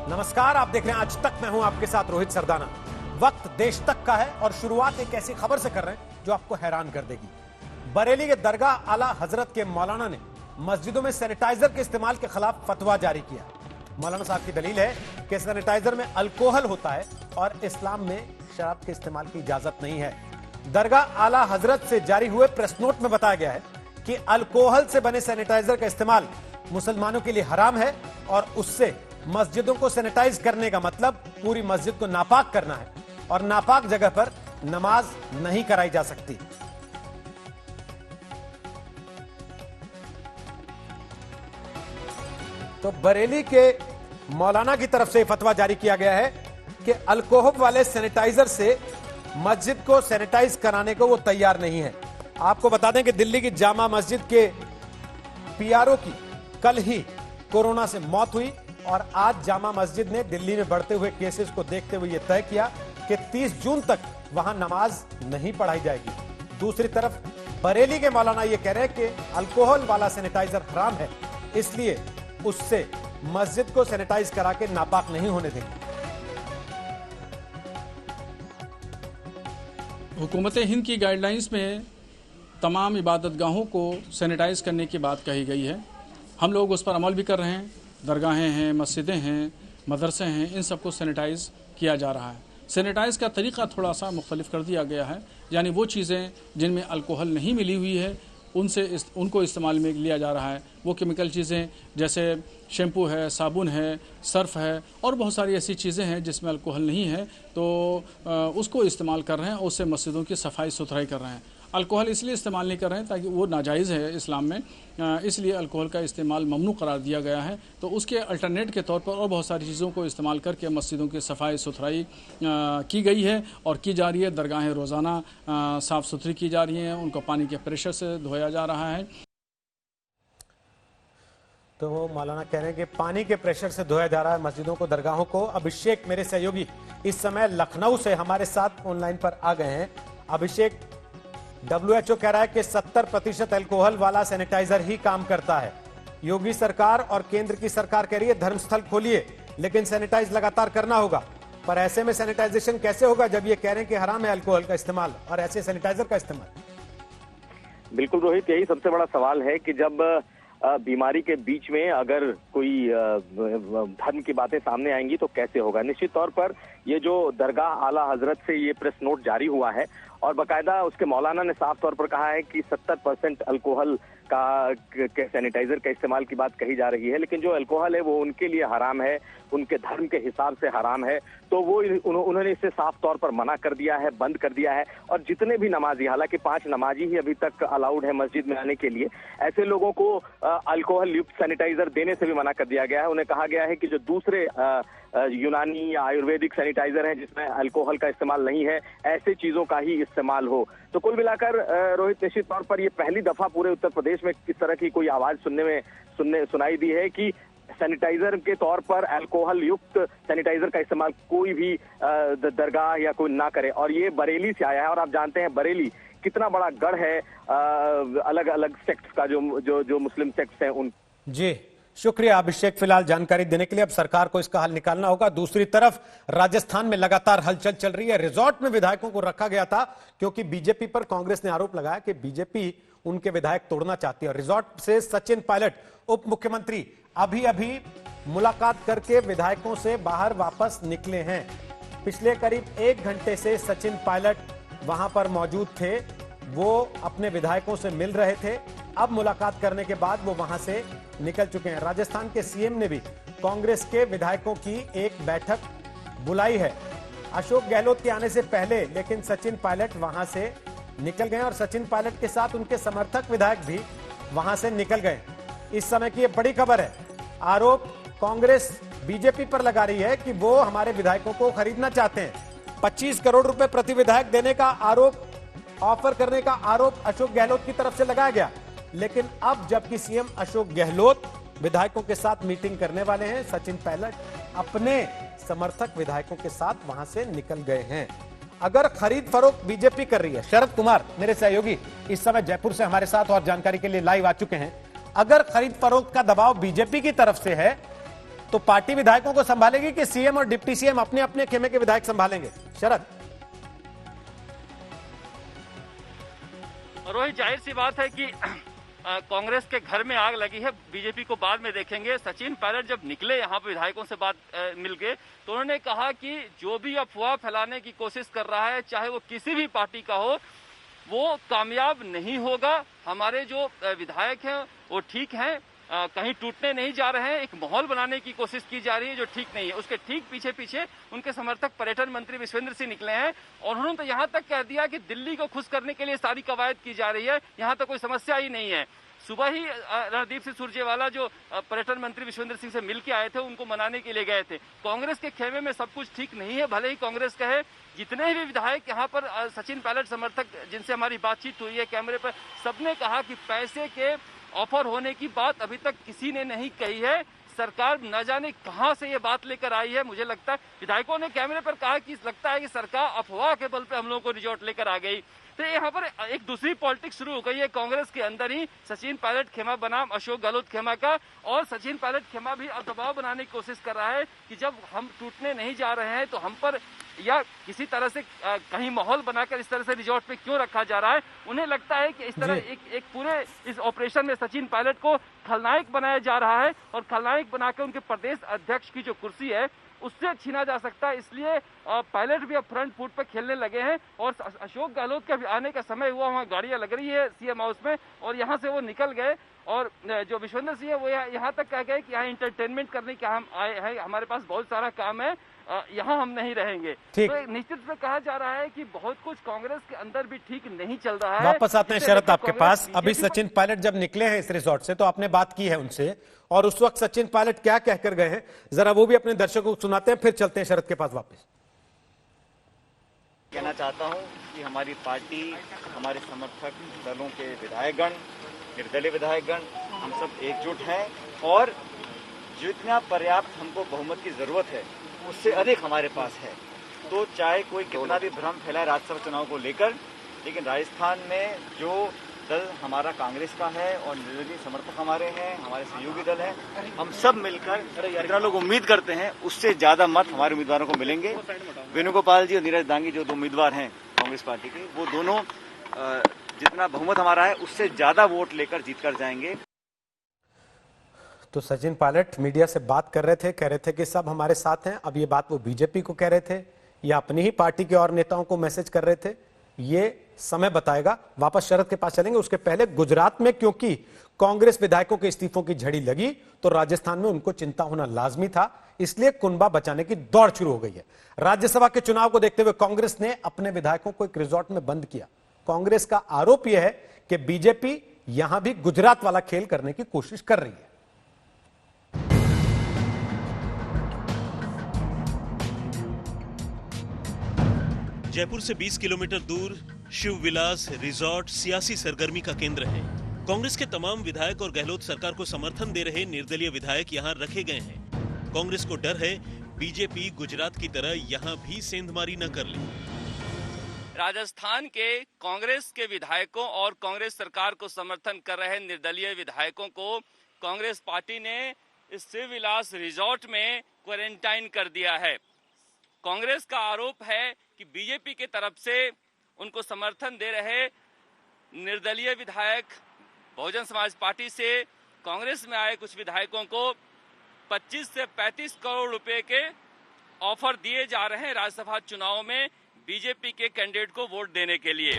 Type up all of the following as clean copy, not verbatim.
नमस्कार, आप देख रहे हैं आज तक। मैं हूं आपके साथ रोहित सरदाना। वक्त देश तक का है और शुरुआत एक ऐसी खबर से कर रहे हैं जो आपको हैरान कर देगी। बरेली के दरगाह आला हजरत के मौलाना ने मस्जिदों में सैनिटाइजर के इस्तेमाल के खिलाफ फतवा जारी किया। मौलाना साहब की दलील है कि सैनिटाइजर में अल्कोहल होता है और इस्लाम में शराब के इस्तेमाल की इजाजत नहीं है। दरगाह आला हजरत से जारी हुए प्रेस नोट में बताया गया है कि अल्कोहल से बने सैनिटाइजर का इस्तेमाल मुसलमानों के लिए हराम है और उससे मस्जिदों को सैनिटाइज करने का मतलब पूरी मस्जिद को नापाक करना है और नापाक जगह पर नमाज नहीं कराई जा सकती। तो बरेली के मौलाना की तरफ से फतवा जारी किया गया है कि अल्कोहल वाले सैनिटाइजर से मस्जिद को सैनिटाइज कराने को वो तैयार नहीं है। आपको बता दें कि दिल्ली की जामा मस्जिद के पीआरओ की कल ही कोरोना से मौत हुई और आज जामा मस्जिद ने दिल्ली में बढ़ते हुए केसेस को देखते हुए यह तय किया कि 30 जून तक वहां नमाज नहीं पढ़ाई जाएगी। दूसरी तरफ बरेली के मौलाना यह कह रहे हैं कि अल्कोहल वाला सैनिटाइजर हराम है, इसलिए उससे मस्जिद को सैनिटाइज करा के नापाक नहीं होने देंगे। हुकूमत हिंद की गाइडलाइंस में तमाम इबादतगाहों को सैनिटाइज करने की बात कही गई है। हम लोग उस पर अमल भी कर रहे हैं। दरगाहें हैं, मस्जिदें हैं, मदरसे हैं, इन सबको सैनिटाइज़ किया जा रहा है। सैनिटाइज़ का तरीक़ा थोड़ा सा मुख्तलिफ कर दिया गया है, यानी वो चीज़ें जिनमें अल्कोहल नहीं मिली हुई है उनको इस्तेमाल में लिया जा रहा है। वो केमिकल चीज़ें जैसे शैम्पू है, साबुन है, सर्फ है और बहुत सारी ऐसी चीज़ें हैं जिसमें अल्कोहल नहीं है, तो उसको इस्तेमाल कर रहे हैं। उससे मस्जिदों की सफाई सुथराई कर रहे हैं। अल्कोहल इसलिए इस्तेमाल नहीं कर रहे हैं ताकि वो नाजायज़ है इस्लाम में, इसलिए अल्कोहल का इस्तेमाल ममनू करार दिया गया है। तो उसके अल्टरनेट के तौर पर और बहुत सारी चीज़ों को इस्तेमाल करके मस्जिदों की सफाई सुथराई की गई है और की जा रही है। दरगाहें रोज़ाना साफ़ सुथरी की जा रही हैं, उनको पानी के प्रेशर से धोया जा रहा है। तो वो मौलाना कह रहे हैं कि पानी के प्रेशर से धोया जा रहा है मस्जिदों को, दरगाहों को। अभिषेक मेरे सहयोगी इस समय लखनऊ से हमारे साथ ऑनलाइन पर आ गए हैं। अभिषेक, WHO कह रहा है कि 70% अल्कोहल वाला सैनिटाइजर ही काम करता है। योगी सरकार और केंद्र की सरकार कह रही है धर्मस्थल खोलिए, लेकिन सैनिटाइज लगातार करना होगा। पर ऐसे में सैनिटाइजेशन कैसे होगा जब ये कह रहे हैं कि हराम है अल्कोहल का इस्तेमाल और ऐसे सैनिटाइजर का इस्तेमाल? बिल्कुल रोहित, यही सबसे बड़ा सवाल है कि जब बीमारी के बीच में अगर कोई धर्म की बातें सामने आएंगी तो कैसे होगा। निश्चित तौर पर ये जो दरगाह आला हजरत से ये प्रेस नोट जारी हुआ है और बाकायदा उसके मौलाना ने साफ तौर पर कहा है कि 70% अल्कोहल का सैनिटाइजर का इस्तेमाल की बात कही जा रही है, लेकिन जो अल्कोहल है वो उनके लिए हराम है, उनके धर्म के हिसाब से हराम है। तो वो उन्होंने इसे साफ तौर पर मना कर दिया है, बंद कर दिया है। और जितने भी नमाजी, हालांकि 5 नमाजी ही अभी तक अलाउड है मस्जिद में आने के लिए, ऐसे लोगों को अल्कोहल युक्त सैनिटाइजर देने से भी मना कर दिया गया है। उन्हें कहा गया है कि जो दूसरे यूनानी या आयुर्वेदिक सैनिटाइजर हैं जिसमें अल्कोहल का इस्तेमाल नहीं है, ऐसे चीजों का ही इस्तेमाल हो। तो कुल मिलाकर रोहित, निश्चित तौर पर ये पहली दफा पूरे उत्तर प्रदेश में किस तरह की कोई आवाज सुनाई दी है कि सैनिटाइजर के तौर पर अल्कोहल युक्त सैनिटाइजर का इस्तेमाल कोई भी दरगाह या कोई ना करे। और ये बरेली से आया है और आप जानते हैं बरेली कितना बड़ा गढ़ है अलग अलग सेक्ट्स का, जो मुस्लिम सेक्ट्स हैं उन। जी शुक्रिया अभिषेक, फिलहाल जानकारी देने के लिए। अब सरकार को इसका हल निकालना होगा। दूसरी तरफ राजस्थान में लगातार हलचल चल रही है। रिजॉर्ट में विधायकों को रखा गया था क्योंकि बीजेपी पर कांग्रेस ने आरोप लगाया कि बीजेपी उनके विधायक तोड़ना चाहती है। रिजॉर्ट से सचिन पायलट, उप मुख्यमंत्री, अभी अभी मुलाकात करके विधायकों से बाहर वापस निकले हैं। पिछले करीब 1 घंटे से सचिन पायलट वहां पर मौजूद थे। वो अपने विधायकों से मिल रहे थे। अब मुलाकात करने के बाद वो वहां से निकल चुके हैं। राजस्थान के सीएम ने भी कांग्रेस के विधायकों की एक बैठक बुलाई है अशोक गहलोत के आने से पहले, लेकिन सचिन पायलट वहां से निकल गए और सचिन पायलट के साथ उनके समर्थक विधायक भी वहां से निकल गए। इस समय की यह बड़ी खबर है। आरोप कांग्रेस बीजेपी पर लगा रही है कि वो हमारे विधायकों को खरीदना चाहते हैं। 25 करोड़ रुपए प्रति विधायक देने का आरोप, ऑफर करने का आरोप अशोक गहलोत की तरफ से लगाया गया। लेकिन अब जबकि सीएम अशोक गहलोत विधायकों के साथ मीटिंग करने वाले हैं, सचिन पायलट अपने समर्थक विधायकों के साथ वहां से निकल गए हैं। अगर खरीद फरोख्त बीजेपी कर रही है, शरद कुमार मेरे सहयोगी इस समय जयपुर से हमारे साथ और जानकारी के लिए लाइव आ चुके हैं। अगर खरीद फरोख्त का दबाव बीजेपी की तरफ से है तो पार्टी विधायकों को संभालेगी कि सीएम और डिप्टी सीएम अपने अपने खेमे के विधायक संभालेंगे? शरद। रोहित, जाहिर सी बात है कि कांग्रेस के घर में आग लगी है। बीजेपी को बाद में देखेंगे। सचिन पायलट जब निकले यहाँ पे विधायकों से बात मिल के, तो उन्होंने कहा कि जो भी अफवाह फैलाने की कोशिश कर रहा है, चाहे वो किसी भी पार्टी का हो, वो कामयाब नहीं होगा। हमारे जो विधायक हैं वो ठीक हैं, कहीं टूटने नहीं जा रहे हैं। एक माहौल बनाने की कोशिश की जा रही है जो ठीक नहीं है। उसके ठीक पीछे पीछे उनके समर्थक पर्यटन मंत्री विश्वेंद्र सिंह निकले हैं और उन्होंने तो यहाँ तक कह दिया कि दिल्ली को खुश करने के लिए सारी कवायद की जा रही है, यहाँ तो कोई समस्या ही नहीं है। सुबह ही रणदीप सिंह सुरजेवाला जो पर्यटन मंत्री विश्वेंद्र सिंह से मिल के आए थे, उनको मनाने के लिए गए थे। कांग्रेस के खेमे में सब कुछ ठीक नहीं है। भले ही कांग्रेस कहे, जितने भी विधायक यहाँ पर सचिन पायलट समर्थक जिनसे हमारी बातचीत हुई है कैमरे पर, सबने कहा कि पैसे के ऑफर होने की बात अभी तक किसी ने नहीं कही है। सरकार न जाने कहां से ये बात लेकर आई है। मुझे लगता है विधायकों ने कैमरे पर कहा कि लगता है कि सरकार अफवाह के बल पे हम लोगों को रिजॉर्ट लेकर आ गई। तो यहाँ पर एक दूसरी पॉलिटिक्स शुरू हो गई है कांग्रेस के अंदर ही। सचिन पायलट खेमा बनाम अशोक गहलोत खेमा का, और सचिन पायलट खेमा भी अब दबाव बनाने की कोशिश कर रहा है कि जब हम टूटने नहीं जा रहे हैं तो हम पर या किसी तरह से कहीं माहौल बनाकर इस तरह से रिजॉर्ट पे क्यों रखा जा रहा है। उन्हें लगता है कि इस तरह एक पूरे इस ऑपरेशन में सचिन पायलट को खलनायक बनाया जा रहा है और खलनायक बनाकर उनके प्रदेश अध्यक्ष की जो कुर्सी है उससे छीना जा सकता है। इसलिए पायलट भी अब फ्रंट फुट पर खेलने लगे हैं और अशोक गहलोत के आने का समय हुआ, वहाँ गाड़ियां लग रही है सीएम हाउस में और यहाँ से वो निकल गए। और जो विश्वेंद्र सिंह है वो यहाँ तक कह गए कि यहाँ इंटरटेनमेंट करने के हम आए हैं, हमारे पास बहुत सारा काम है, यहाँ हम नहीं रहेंगे। तो निश्चित में कहा जा रहा है कि बहुत कुछ कांग्रेस के अंदर भी ठीक नहीं चल रहा है। वापस आते हैं शरद आपके पास। अभी सचिन पायलट जब निकले हैं इस रिजॉर्ट से तो आपने बात की है उनसे, और उस वक्त सचिन पायलट क्या कहकर गए हैं, जरा वो भी अपने दर्शकों को सुनाते हैं, फिर चलते हैं शरद के पास वापस। कहना चाहता हूं कि हमारी पार्टी, हमारे समर्थक दलों के विधायकगण, निर्दलीय विधायकगण, हम सब एकजुट हैं और जितना पर्याप्त हमको बहुमत की जरूरत है उससे अधिक हमारे पास है। तो चाहे कोई कितना भी भ्रम फैलाए राज्यसभा चुनाव को लेकर, लेकिन राजस्थान में जो दल हमारा कांग्रेस का है और निर्दलीय समर्थक हमारे हैं, हमारे सहयोगी दल हैं, हम सब मिलकर जितना लोग उम्मीद करते हैं उससे ज्यादा मत हमारे उम्मीदवारों को मिलेंगे। वेणुगोपाल जी और नीरज दांगी जो दो उम्मीदवार हैं कांग्रेस पार्टी के, वो दोनों जितना बहुमत हमारा है उससे ज्यादा वोट लेकर जीत कर जाएंगे। तो सचिन पायलट मीडिया से बात कर रहे थे, कह रहे थे कि सब हमारे साथ हैं। अब ये बात वो बीजेपी को कह रहे थे या अपनी ही पार्टी के और नेताओं को मैसेज कर रहे थे, ये समय बताएगा। वापस शरद के पास चलेंगे, उसके पहले गुजरात में क्योंकि कांग्रेस विधायकों के इस्तीफों की झड़ी लगी तो राजस्थान में उनको चिंता होना लाजमी था, इसलिए कुनबा बचाने की दौड़ शुरू हो गई है। राज्यसभा के चुनाव को देखते हुए कांग्रेस ने अपने विधायकों को एक रिजॉर्ट में बंद किया। कांग्रेस का आरोप यह है कि बीजेपी यहां भी गुजरात वाला खेल करने की कोशिश कर रही है। जयपुर से 20 किलोमीटर दूर शिव विलास रिजॉर्ट सियासी सरगर्मी का केंद्र है। कांग्रेस के तमाम विधायक और गहलोत सरकार को समर्थन दे रहे निर्दलीय विधायक यहां रखे गए हैं। कांग्रेस को डर है बीजेपी गुजरात की तरह यहां भी सेंधमारी न कर ले। राजस्थान के कांग्रेस के विधायकों और कांग्रेस सरकार को समर्थन कर रहे निर्दलीय विधायकों को कांग्रेस पार्टी ने इस शिव विलास रिजॉर्ट में क्वारंटाइन कर दिया है। कांग्रेस का आरोप है कि बीजेपी के तरफ से उनको समर्थन दे रहे निर्दलीय विधायक, बहुजन समाज पार्टी से कांग्रेस में आए कुछ विधायकों को 25 से 35 करोड़ रुपए के ऑफर दिए जा रहे हैं राज्यसभा चुनाव में बीजेपी के कैंडिडेट को वोट देने के लिए।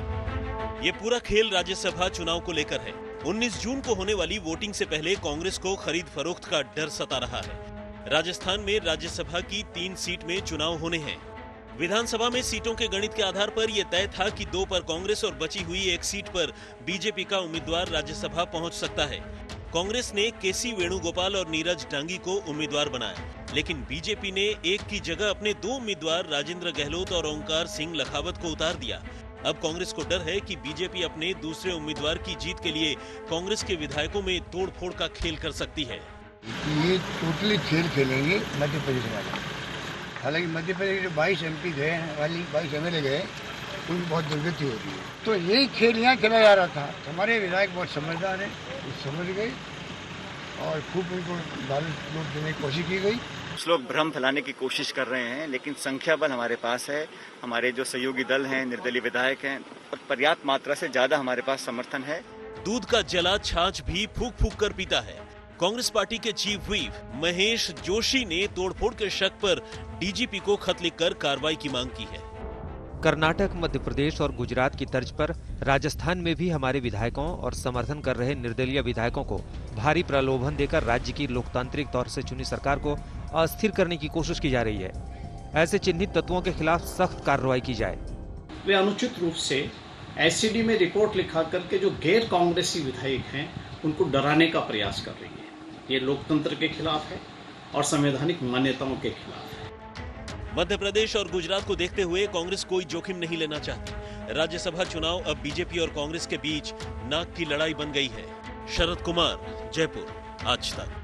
ये पूरा खेल राज्यसभा चुनाव को लेकर है। 19 जून को होने वाली वोटिंग से पहले कांग्रेस को खरीद फरोख्त का डर सता रहा है। राजस्थान में राज्यसभा की 3 सीट में चुनाव होने हैं। विधानसभा में सीटों के गणित के आधार पर यह तय था कि 2 पर कांग्रेस और बची हुई 1 सीट पर बीजेपी का उम्मीदवार राज्यसभा पहुंच सकता है। कांग्रेस ने केसी वेणुगोपाल और नीरज डांगी को उम्मीदवार बनाया, लेकिन बीजेपी ने एक की जगह अपने 2 उम्मीदवार राजेंद्र गहलोत और ओंकार सिंह लखावत को उतार दिया। अब कांग्रेस को डर है कि बीजेपी अपने दूसरे उम्मीदवार की जीत के लिए कांग्रेस के विधायकों में तोड़फोड़ का खेल कर सकती है। ये टोटली खेल खेलेंगे मध्य प्रदेश वाले। हालांकि मध्य प्रदेश के 22 MP गए वाली 22 MLA गए, उनकी बहुत दुर्गति हो रही है। तो यही खेल यहाँ खेला जा रहा था। हमारे विधायक बहुत समझदार हैं, समझ गए और खूब उनको दारू लूट देने की कोशिश की गई। कुछ लोग भ्रम फैलाने की कोशिश कर रहे हैं, लेकिन संख्या बल हमारे पास है। हमारे जो सहयोगी दल हैं, निर्दलीय विधायक हैं, और पर्याप्त मात्रा से ज्यादा हमारे पास समर्थन है। दूध का जला छाछ भी फूक फूक कर पीता है। कांग्रेस पार्टी के चीफ व्हिप महेश जोशी ने तोड़फोड़ के शक पर डीजीपी को खत लिखकर कार्रवाई की मांग की है। कर्नाटक, मध्य प्रदेश और गुजरात की तर्ज पर राजस्थान में भी हमारे विधायकों और समर्थन कर रहे निर्दलीय विधायकों को भारी प्रलोभन देकर राज्य की लोकतांत्रिक तौर से चुनी सरकार को अस्थिर करने की कोशिश की जा रही है। ऐसे चिन्हित तत्वों के खिलाफ सख्त कार्रवाई की जाए। वे अनुचित रूप से एससीडी में रिपोर्ट लिखा करके जो गैर कांग्रेसी विधायक हैं उनको डराने का प्रयास कर रही है। ये लोकतंत्र के खिलाफ है और संवैधानिक मान्यताओं के खिलाफ है। मध्य प्रदेश और गुजरात को देखते हुए कांग्रेस कोई जोखिम नहीं लेना चाहती। राज्यसभा चुनाव अब बीजेपी और कांग्रेस के बीच नाक की लड़ाई बन गई है। शरद कुमार, जयपुर, आज तक।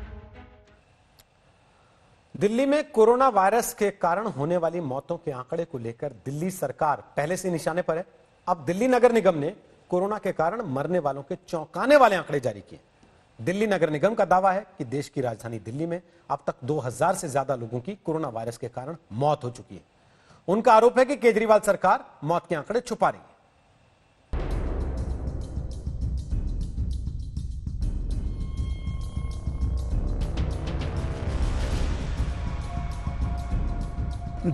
दिल्ली में कोरोना वायरस के कारण होने वाली मौतों के आंकड़े को लेकर दिल्ली सरकार पहले से निशाने पर है। अब दिल्ली नगर निगम ने कोरोना के कारण मरने वालों के चौंकाने वाले आंकड़े जारी किए। दिल्ली नगर निगम का दावा है कि देश की राजधानी दिल्ली में अब तक 2000 से ज्यादा लोगों की कोरोना वायरस के कारण मौत हो चुकी है। उनका आरोप है कि केजरीवाल सरकार मौत के आंकड़े छुपा रही है।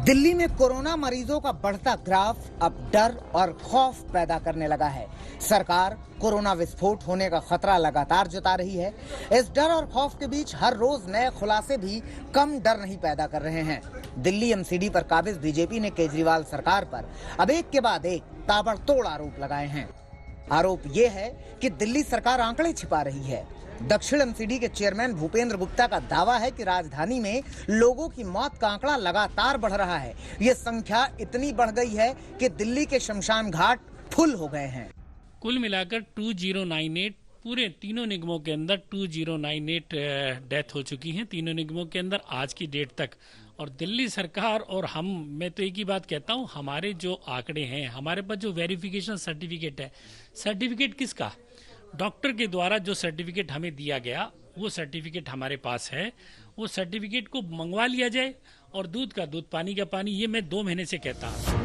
दिल्ली में कोरोना मरीजों का बढ़ता ग्राफ अब डर और खौफ पैदा करने लगा है। सरकार कोरोना विस्फोट होने का खतरा लगातार जता रही है। इस डर और खौफ के बीच हर रोज नए खुलासे भी कम डर नहीं पैदा कर रहे हैं। दिल्ली एमसीडी पर काबिज बीजेपी ने केजरीवाल सरकार पर अब एक के बाद एक ताबड़तोड़ आरोप लगाए हैं। आरोप ये है कि दिल्ली सरकार आंकड़े छिपा रही है। दक्षिण एमसीडी के चेयरमैन भूपेंद्र गुप्ता का दावा है कि राजधानी में लोगों की मौत का आंकड़ा लगातार बढ़ रहा है। ये संख्या इतनी बढ़ गई है कि दिल्ली के शमशान घाट फुल हो गए हैं। कुल मिलाकर 2098 पूरे तीनों निगमों के अंदर 2098 डेथ हो चुकी हैं, तीनों निगमों के अंदर आज की डेट तक। और दिल्ली सरकार और मैं तो एक ही बात कहता हूं, हमारे जो आंकड़े हैं, हमारे पास जो वेरिफिकेशन सर्टिफिकेट है, सर्टिफिकेट किसका? डॉक्टर के द्वारा जो सर्टिफिकेट हमें दिया गया वो सर्टिफिकेट हमारे पास है। वो सर्टिफिकेट को मंगवा लिया जाए और दूध का दूध, पानी का पानी, ये मैं 2 महीने से कहता हूँ।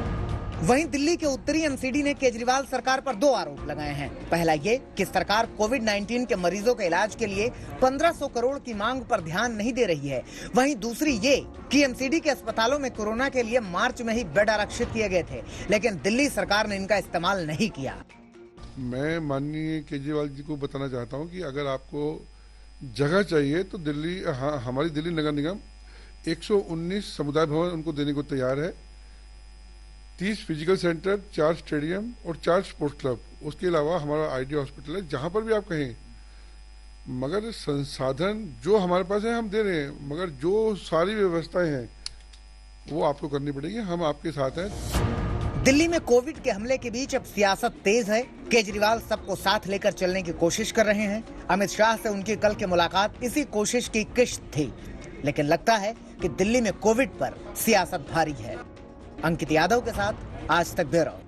वहीं दिल्ली के उत्तरी एमसीडी ने केजरीवाल सरकार पर 2 आरोप लगाए हैं। पहला ये कि सरकार कोविड-19 के मरीजों के इलाज के लिए 1500 करोड़ की मांग पर ध्यान नहीं दे रही है। वहीं दूसरी ये कि एमसीडी के अस्पतालों में कोरोना के लिए मार्च में ही बेड आरक्षित किए गए थे, लेकिन दिल्ली सरकार ने इनका इस्तेमाल नहीं किया। मैं माननीय केजरीवाल जी को बताना चाहता हूं कि अगर आपको जगह चाहिए तो दिल्ली, हमारी दिल्ली नगर निगम 119 समुदाय भवन उनको देने को तैयार है। 30 फिजिकल सेंटर, 4 स्टेडियम और 4 स्पोर्ट्स क्लब, उसके अलावा हमारा आईडी हॉस्पिटल है। जहां पर भी आप कहें, मगर संसाधन जो हमारे पास है हम दे रहे हैं, मगर जो सारी व्यवस्थाएं हैं वो आपको करनी पड़ेगी। हम आपके साथ हैं। दिल्ली में कोविड के हमले के बीच अब सियासत तेज है। केजरीवाल सबको साथ लेकर चलने की कोशिश कर रहे हैं। अमित शाह से उनकी कल की मुलाकात इसी कोशिश की किश्त थी, लेकिन लगता है कि दिल्ली में कोविड पर सियासत भारी है। अंकित यादव के साथ आज तक ब्यूरो।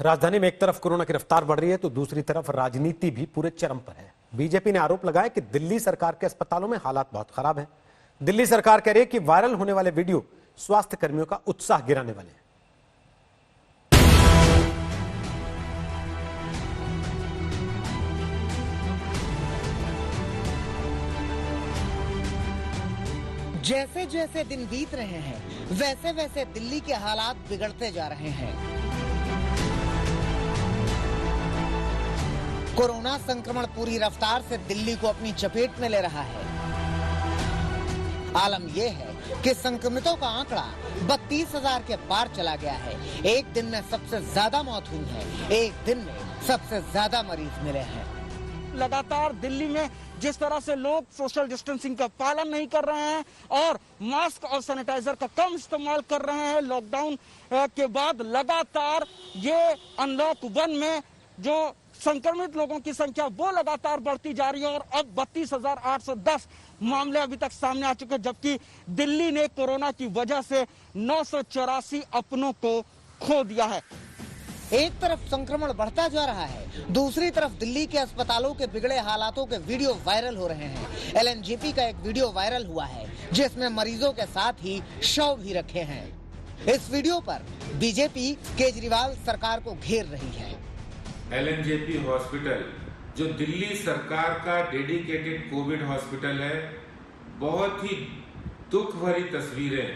राजधानी में एक तरफ कोरोना की रफ्तार बढ़ रही है तो दूसरी तरफ राजनीति भी पूरे चरम पर है। बीजेपी ने आरोप लगाया कि दिल्ली सरकार के अस्पतालों में हालात बहुत खराब है। दिल्ली सरकार कह रही है कि वायरल होने वाले वीडियो स्वास्थ्य कर्मियों का उत्साह गिराने वाले हैं। जैसे जैसे दिन बीत रहे हैं वैसे वैसे दिल्ली के हालात बिगड़ते जा रहे हैं। कोरोना संक्रमण पूरी रफ्तार से दिल्ली को अपनी चपेट में ले रहा है। आलम यह है कि संक्रमितों का आंकड़ा 32,000 के पार चला गया है। एक दिन में सबसे ज्यादा मौत हुई है। एक दिन में सबसे ज्यादा मरीज मिले हैं। लगातार दिल्ली में जिस तरह से लोग सोशल डिस्टेंसिंग का पालन नहीं कर रहे हैं और मास्क और सैनिटाइजर का कम इस्तेमाल कर रहे हैं, लॉकडाउन के बाद लगातार ये अनलॉक 1 में जो संक्रमित लोगों की संख्या वो लगातार बढ़ती जा रही है और अब 32,810 मामले अभी तक सामने आ चुके हैं, जबकि दिल्ली ने कोरोना की वजह से 984 अपनों को खो दिया है। एक तरफ संक्रमण बढ़ता जा रहा है, दूसरी तरफ दिल्ली के अस्पतालों के बिगड़े हालातों के वीडियो वायरल हो रहे हैं। एलएनजेपी का एक वीडियो वायरल हुआ है जिसमें मरीजों के साथ ही शव भी रखे हैं। इस वीडियो पर बीजेपी केजरीवाल सरकार को घेर रही है। एलएनजेपी हॉस्पिटल जो दिल्ली सरकार का डेडिकेटेड कोविड हॉस्पिटल है, बहुत ही दुख भरी तस्वीरें,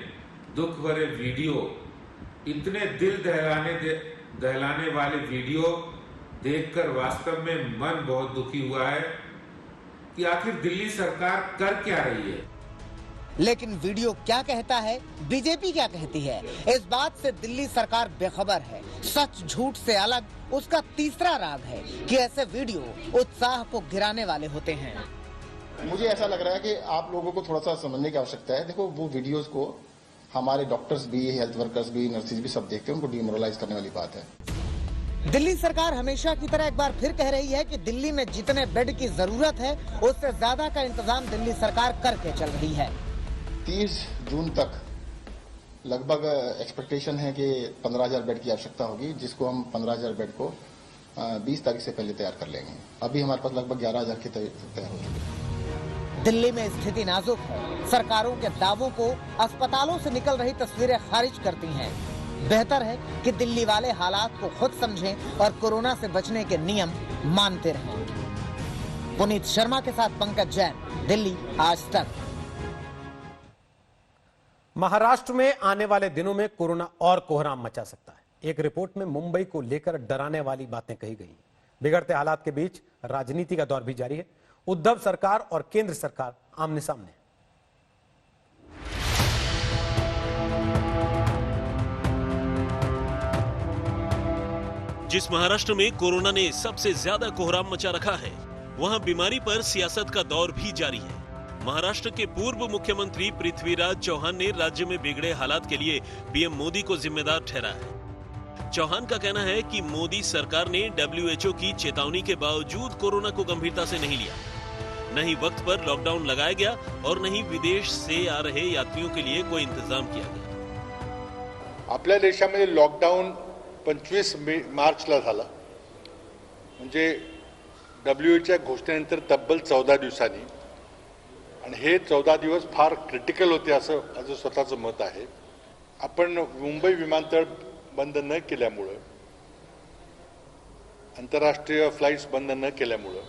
दुख भरे वीडियो, इतने दिल दहलाने वाले वीडियो देखकर वास्तव में मन बहुत दुखी हुआ है कि आखिर दिल्ली सरकार कर क्या रही है। लेकिन वीडियो क्या कहता है, बीजेपी क्या कहती है, इस बात से दिल्ली सरकार बेखबर है। सच झूठ से अलग उसका तीसरा राग है कि ऐसे वीडियो उत्साह को गिराने वाले होते हैं। मुझे ऐसा लग रहा है कि आप लोगों को थोड़ा सा समझने की आवश्यकता है। देखो, वो वीडियोस को हमारे डॉक्टर्स भी, हेल्थ वर्कर्स भी, नर्सेज भी सब देखते हैं, उनको डिमोरलाइज करने वाली बात है। दिल्ली सरकार हमेशा की तरह एक बार फिर कह रही है कि दिल्ली में जितने बेड की जरूरत है उससे ज्यादा का इंतजाम दिल्ली सरकार करके चल रही है। 30 जून तक लगभग एक्सपेक्टेशन है कि 15,000 बेड की आवश्यकता होगी, जिसको हम 15,000 बेड को 20 तारीख से पहले तैयार कर लेंगे। अभी हमारे पास लगभग 11,000 की तैयार हो चुकी है। दिल्ली में स्थिति नाजुक है। सरकारों के दावों को अस्पतालों से निकल रही तस्वीरें खारिज करती हैं। बेहतर है कि दिल्ली वाले हालात को खुद समझें और कोरोना से बचने के नियम मानते रहें। पुनीत शर्मा के साथ पंकज जैन, दिल्ली आज तक। महाराष्ट्र में आने वाले दिनों में कोरोना और कोहराम मचा सकता है। एक रिपोर्ट में मुंबई को लेकर डराने वाली बातें कही गई। बिगड़ते हालात के बीच राजनीति का दौर भी जारी है। उद्धव सरकार और केंद्र सरकार आमने सामने। जिस महाराष्ट्र में कोरोना ने सबसे ज्यादा कोहराम मचा रखा है, वहां बीमारी पर सियासत का दौर भी जारी है। महाराष्ट्र के पूर्व मुख्यमंत्री पृथ्वीराज चौहान ने राज्य में बिगड़े हालात के लिए पीएम मोदी को जिम्मेदार ठहराया है। चौहान का कहना है कि मोदी सरकार ने WHO की चेतावनी के बावजूद कोरोना को गंभीरता से नहीं लिया। न ही वक्त पर लॉकडाउन लगाया गया और न ही विदेश से आ रहे यात्रियों के लिए कोई इंतजाम किया गया। आपल्या देशामध्ये लॉकडाऊन 25 मार्चला झाला, म्हणजे WHOच्या घोषणेनंतर तब्बल 14 दिवसांनी, आणि हे 14 दिवस फार क्रिटिकल होते असं माझं स्वतःचं मत आहे। आपण मुंबई विमानतळ बंद न केल्यामुळे, अंतरराष्ट्रीय फ्लाइट्स बंद न केल्यामुळे,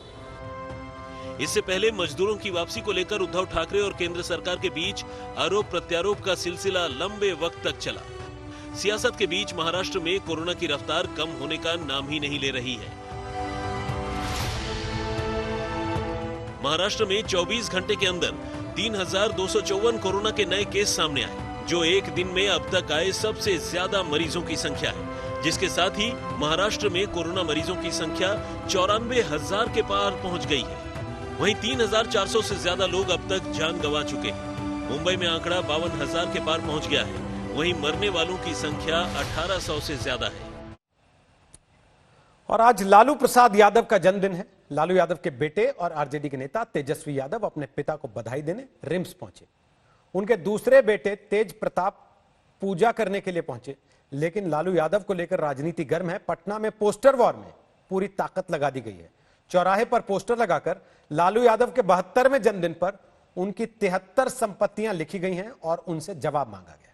इससे पहले मजदूरों की वापसी को लेकर उद्धव ठाकरे और केंद्र सरकार के बीच आरोप प्रत्यारोप का सिलसिला लंबे वक्त तक चला। सियासत के बीच महाराष्ट्र में कोरोना की रफ्तार कम होने का नाम ही नहीं ले रही है। महाराष्ट्र में 24 घंटे के अंदर 3,254 कोरोना के नए केस सामने आए, जो एक दिन में अब तक आए सबसे ज्यादा मरीजों की संख्या है, जिसके साथ ही महाराष्ट्र में कोरोना मरीजों की संख्या 94,000 के पार पहुंच गई है। वहीं 3,400 से ज्यादा लोग अब तक जान गंवा चुके हैं। मुंबई में आंकड़ा 52,000 के पार पहुंच गया है। वहीं मरने वालों की संख्या 1,800 से ज्यादा है। और आज लालू प्रसाद यादव का जन्मदिन है। लालू यादव के बेटे और आरजेडी के नेता तेजस्वी यादव अपने पिता को बधाई देने रिम्स पहुंचे। उनके दूसरे बेटे तेज प्रताप पूजा करने के लिए पहुंचे, लेकिन लालू यादव को लेकर राजनीति गर्म है। पटना में पोस्टर वॉर में पूरी ताकत लगा दी गई है। चौराहे पर पोस्टर लगाकर लालू यादव के 72वें जन्मदिन पर उनकी 73 संपत्तियां लिखी गई हैं और उनसे जवाब मांगा गया।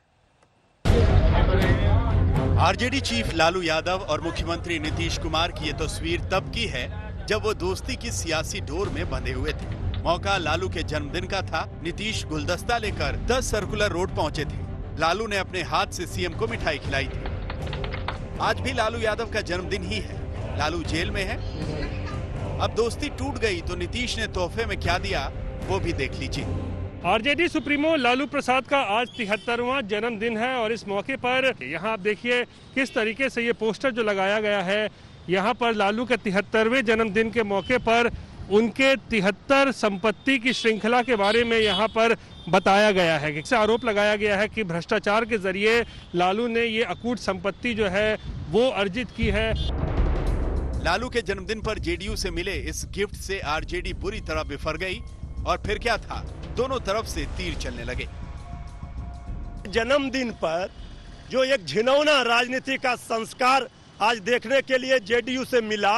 आरजेडी चीफ लालू यादव और मुख्यमंत्री नीतीश कुमार की ये तस्वीर तब की है जब वो दोस्ती की सियासी डोर में बंधे हुए थे। मौका लालू के जन्मदिन का था। नीतीश गुलदस्ता लेकर 10 सर्कुलर रोड पहुंचे थे। लालू ने अपने हाथ से सीएम को मिठाई खिलाई थी। आज भी लालू यादव का जन्मदिन ही है। लालू जेल में है। अब दोस्ती टूट गई तो नीतीश ने तोहफे में क्या दिया वो भी देख लीजिए। आरजेडी सुप्रीमो लालू प्रसाद का आज 73वां जन्मदिन है और इस मौके पर यहाँ आप देखिए किस तरीके से ये पोस्टर जो लगाया गया है। यहाँ पर लालू के 73वें जन्मदिन के मौके पर उनके 73 संपत्ति की श्रृंखला के बारे में यहाँ पर बताया गया है। इससे आरोप लगाया गया है कि भ्रष्टाचार के जरिए लालू ने ये अकूट संपत्ति जो है वो अर्जित की है। लालू के जन्मदिन पर जेडीयू से मिले इस गिफ्ट से आरजेडी बुरी तरह बिफर गई और फिर क्या था, दोनों तरफ से तीर चलने लगे। जन्मदिन पर जो एक घिनौना राजनीति का संस्कार आज देखने के लिए जेडीयू से मिला,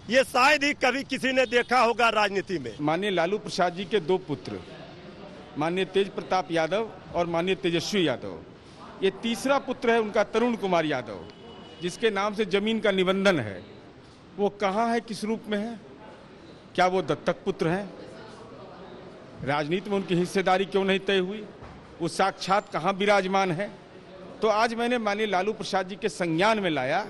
ये शायद ही कभी किसी ने देखा होगा राजनीति में। माननीय लालू प्रसाद जी के दो पुत्र, माननीय तेज प्रताप यादव और माननीय तेजस्वी यादव, ये तीसरा पुत्र है उनका तरुण कुमार यादव, जिसके नाम से जमीन का निबंधन है। वो कहाँ है, किस रूप में है? क्या वो दत्तक पुत्र हैं? राजनीति में उनकी हिस्सेदारी क्यों नहीं तय हुई? वो साक्षात कहाँ विराजमान है? तो आज मैंने माननीय लालू प्रसाद जी के संज्ञान में लाया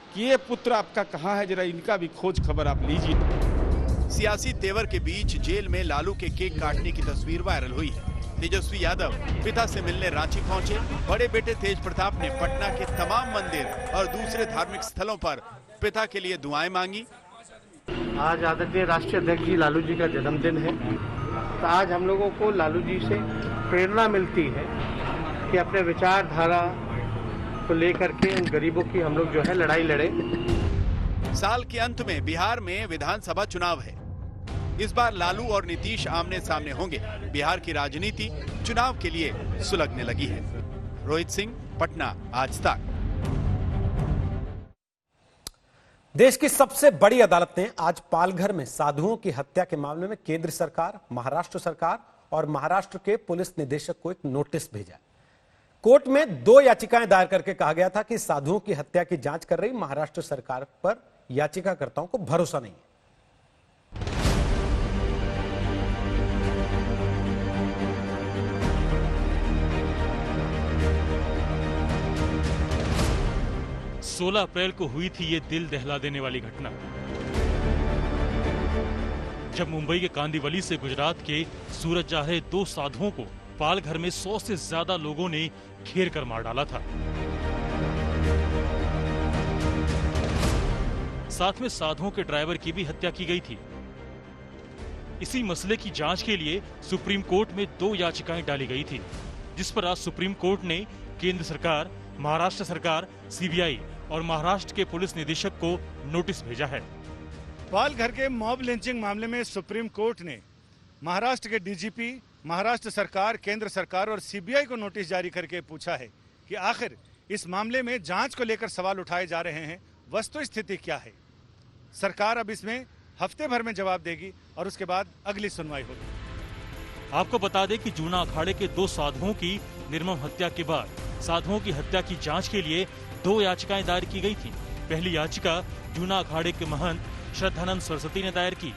कि ये पुत्र आपका कहाँ है, जरा इनका भी खोज खबर आप लीजिए। सियासी तेवर के बीच जेल में लालू के केक काटने की तस्वीर वायरल हुई है। तेजस्वी यादव पिता से मिलने रांची पहुंचे। बड़े बेटे तेज प्रताप ने पटना के तमाम मंदिर और दूसरे धार्मिक स्थलों पर पिता के लिए दुआएं मांगी। आज आदरणीय राष्ट्रीय अध्यक्ष जी लालू जी का जन्मदिन है, तो आज हम लोगों को लालू जी से प्रेरणा मिलती है कि अपने विचारधारा को लेकर के इन गरीबों की हम लोग जो है लड़ाई लड़े। साल के अंत में बिहार में विधानसभा चुनाव है। इस बार लालू और नीतीश आमने सामने होंगे। बिहार की राजनीति चुनाव के लिए सुलगने लगी है। रोहित सिंह, पटना, आज तक। देश की सबसे बड़ी अदालत ने आज पालघर में साधुओं की हत्या के मामले में केंद्र सरकार, महाराष्ट्र सरकार और महाराष्ट्र के पुलिस निदेशक को एक नोटिस भेजा। कोर्ट में 2 याचिकाएं दायर करके कहा गया था कि साधुओं की हत्या की जांच कर रही महाराष्ट्र सरकार पर याचिकाकर्ताओं को भरोसा नहीं है। सोलह अप्रैल को हुई थी ये दिल दहला देने वाली घटना, जब मुंबई के कांदिवली से गुजरात के सूरत जा रहे 2 साधुओं को पालघर में 100 से ज्यादा लोगों ने घेर कर मार डाला था। साथ में साधुओं के ड्राइवर की भी हत्या की गई थी। इसी मसले की जांच के लिए सुप्रीम कोर्ट में 2 याचिकाएं डाली गई थी, जिस पर आज सुप्रीम कोर्ट ने केंद्र सरकार, महाराष्ट्र सरकार, सीबीआई और महाराष्ट्र के पुलिस निदेशक को नोटिस भेजा है। पालघर के मॉब लिंचिंग मामले में सुप्रीम कोर्ट ने महाराष्ट्र के डीजीपी, महाराष्ट्र सरकार, केंद्र सरकार और सीबीआई को नोटिस जारी करके पूछा है कि आखिर इस मामले में जांच को लेकर सवाल उठाए जा रहे हैं, वस्तु स्थिति क्या है। सरकार अब इसमें हफ्ते भर में जवाब देगी और उसके बाद अगली सुनवाई होगी। आपको बता दें कि जूना अखाड़े के 2 साधुओं की निर्मम हत्या के बाद साधुओं की हत्या की जांच के लिए 2 याचिकाएं दायर की गई थी। पहली याचिका जूना अखाड़े के महंत श्रद्धानंद सरस्वती ने दायर की।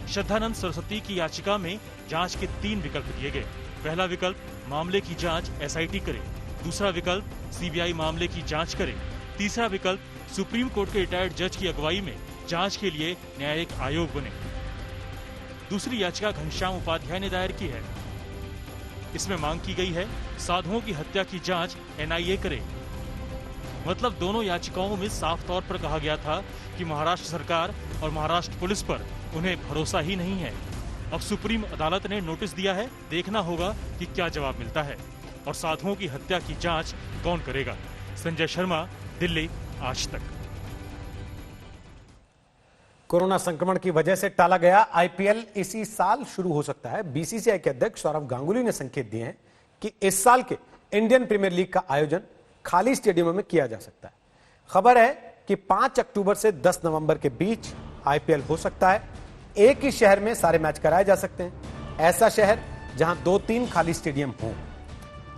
श्रद्धानंद सरस्वती की याचिका में जांच के 3 विकल्प दिए गए। पहला विकल्प, मामले की जांच एसआईटी करे। दूसरा विकल्प, सीबीआई मामले की जांच करे। तीसरा विकल्प, सुप्रीम कोर्ट के रिटायर्ड जज की अगुवाई में जांच के लिए न्यायिक आयोग बने। दूसरी याचिका घनश्याम उपाध्याय ने दायर की है। इसमें मांग की गई है साधुओं की हत्या की जांच एनआईए करे। मतलब दोनों याचिकाओं में साफ तौर पर कहा गया था कि महाराष्ट्र सरकार और महाराष्ट्र पुलिस पर उन्हें भरोसा ही नहीं है। अब सुप्रीम अदालत ने नोटिस दिया है, देखना होगा कि क्या जवाब मिलता है और साधुओं की हत्या की जांच कौन करेगा। संजय शर्मा, दिल्ली, आज तक। कोरोना संक्रमण की वजह से टाला गया आईपीएल इसी साल शुरू हो सकता है। बीसीसीआई के अध्यक्ष सौरव गांगुली ने संकेत दिए हैं कि इस साल के इंडियन प्रीमियर लीग का आयोजन खाली स्टेडियमों में किया जा सकता है। खबर है कि 5 अक्टूबर से 10 नवंबर के बीच आईपीएल हो सकता है। एक ही शहर में सारे मैच कराए जा सकते हैं। ऐसा शहर जहां 2-3 खाली स्टेडियम हो,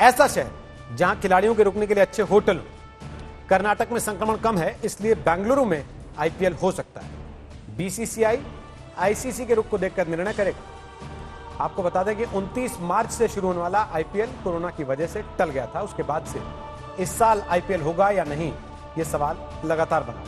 ऐसा शहर जहां खिलाड़ियों के रुकने के लिए अच्छे होटल हो। कर्नाटक में संक्रमण कम है, इसलिए बेंगलुरु में आईपीएल हो सकता है। बीसीसीआई आईसीसी के रुख को देखकर निर्णय करेगा। आपको बता दें कि 29 मार्च से शुरू होने वाला आईपीएल कोरोना की वजह से टल गया था। उसके बाद से इस साल आईपीएल होगा या नहीं, यह सवाल लगातार बना।